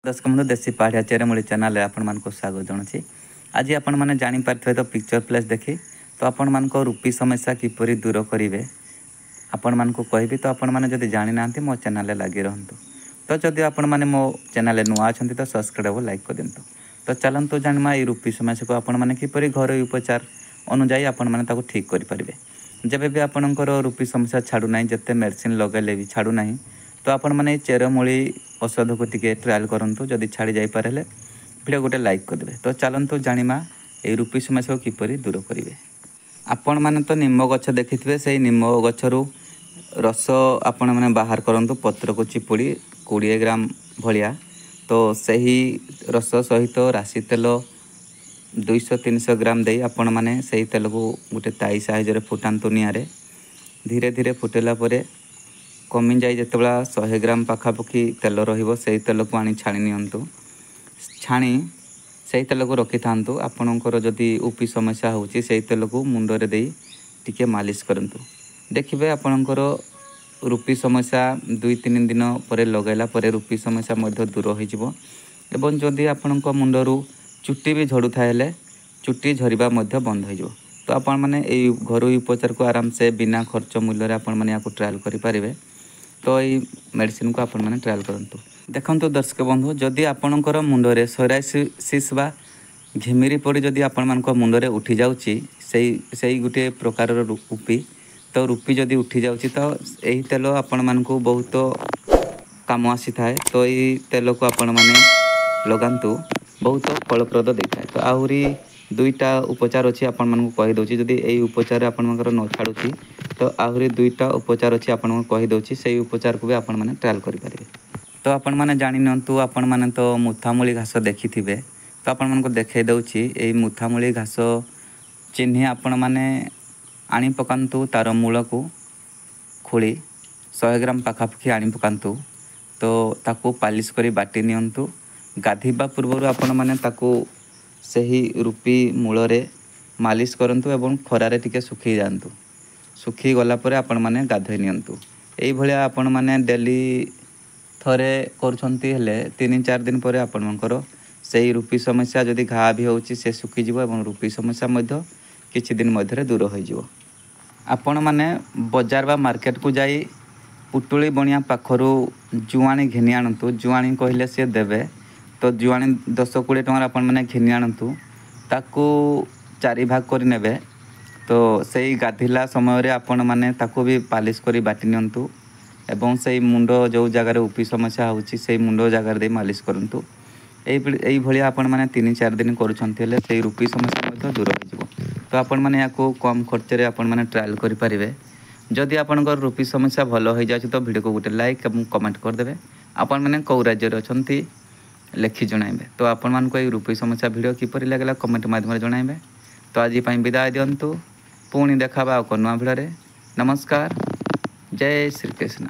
दर्शक बंधु देसी पहाड़िया चेरमूली चैनल आपण मानक स्वागत जनावि। आज आपण मैंने जापारे तो पिक्चर प्लेस देखी तो आपण मान रूपी समस्या किपरि दूर करेंगे आपण मानक कहबी। तो आपण मैंने जब जानी ना मो चैनल लगी रुँ तो जदि आपण मैंने मो चैनल नुआ अच्छा तो सब्सक्राइब लाइक कर दिंतु। तो चलतु जाना ये रूपी समस्या को आपण मैंने किपरि घरोई उपचार अनुजाई आपण मैंने ठीक करेंगे। जब भी आपणकर रूपी समस्या छाड़ूना जिते मेडिसिन लगेले भी छाड़ूना तो आपण मैंने चेरमूली औषध को टिके ट्रायल करूँ। जदि छाड़ी जापारे वीडियो गोटे लाइक करदे। तो चलतु जाना ये रूपी समस्या को किपरि दूर करेंगे। आपण मैंने तो निम्ब गछ देखिथे से निम्ब गछरू रस आपण मैंने बाहर करूँ। पत्र को चिपुड़ी 20 ग्राम भलिया तो सही रस सहित राशि तेल 200-300 ग्राम दे आपण मैंने से तेल को गोटे ताई साइज फुटातु निआरे धीरे धीरे फुटेला परे कमी जाए जिते 100 ग्राम पाखापाखि तेल रही तेल को आनी छाणी नियंतु। छाणी से तेल को रखि था आपणकर जदि उपी समस्या होची से तेल को मुंडरे दे टिके मालिश करंतु। देखिए आपणकर रूपी समस्या 2-3 दिन पर लगैला पर रूपी समस्या मध्य दूर हो। एवं जदि आपण मुंडरू चुट्टी भी झड़ू थाए चुट्टी झरिबा मध्य बंद हो। तो आपण मैंने यही घरोई उपचार को आराम से बिना खर्च मूल्य आपण मैंने या ट्रायल करें। तो ये मेडिसिन को आपण मैंने ट्रायल करूँ। देखो दर्शक बंधु जदि आपणकर मुंडरे सोरायसिस बा घिमिरी पड़ी जदि आपण मानक मुंडरे उठी जाउची से गोटे प्रकार रूपी तो रूपी जदि उठी जाउची तो यही तेल आपण मानक बहुत काम आसी थाए। तो ये तेल को आपण मैंने लगातु बहुत फलप्रद देता है। तो आहरी 2टा उपचार अच्छी आपण मानक कहीदे जदि यही उपचार आपण न छाड़ुची तो आहरी 2टा उपचार अच्छी आपण कहीदे से उपचार को भी आपण मैंने ट्रायल करेंगे। तो आपण मैंने जानी नियंतु आपण मैंने तो मुथामूली घास देखि थे तो आपण मानक देखै दउची एई मुथामूली घास चिन्ह आपण मैंने आनी पकांतु तार मूल को खोली 100 ग्राम पाखापाखि आनी पकांतु। तो ताको पालिश करी बाटी नियंतु। गाधीबा पूर्व आपण मैंने ताको सही रूपी मूल रे मालिश करंतु एवं खरारे टिके सुखी जांतु। सुखी गला परे आपण मैंने गाधोई नियंतु। एई भलिया आपण मैंने डेली थरे करछंती हेले 3-4 दिन पर आपणकर से रूपी समस्या जदि घा भी होची से सुखी जीवो एवं रूपी समस्या मध्य किछि दिन मध्य दूर हो जीवो। आपण माने बाजार बा मार्केट को जाई पुटुली बनिया पाखरु जुआणी घिनी आणंतु। जुआणी कहले से देबे तो जुआणी 10-20 टंका आपण माने घिनी आणंतु ताकू 4 भाग करि नेबे। तो सेई गाधिला समय रे आपण माने ताकू भी पालिश करी बाटी नियंतु एवं से मुंड जो जगार उपी समस्या होची से मुंड जगार दे मालिश करंतु। यही भलिया आपण माने 3-4 दिन करूछंती हेले से रूपी समस्या मध्य दूर हो जिवो। तो आपण माने याको कम खर्च रे आपण माने ट्रायल करि परिबे। जदि आपनकर रूपी समस्या भलो हो जाय तो वीडियो को गोटे लाइक एवं कमेंट कर देबे। आपण माने को राज्य रे अछंती लेखि जणाइबे। तो आपण मान को रूपी समस्या वीडियो किपरि लागला कमेंट माध्यम रे जणाइबे। तो आज पई विदाय दियंतु पुणी देखाबा को नवा वीडियो रे। नमस्कार, जय श्री कृष्ण।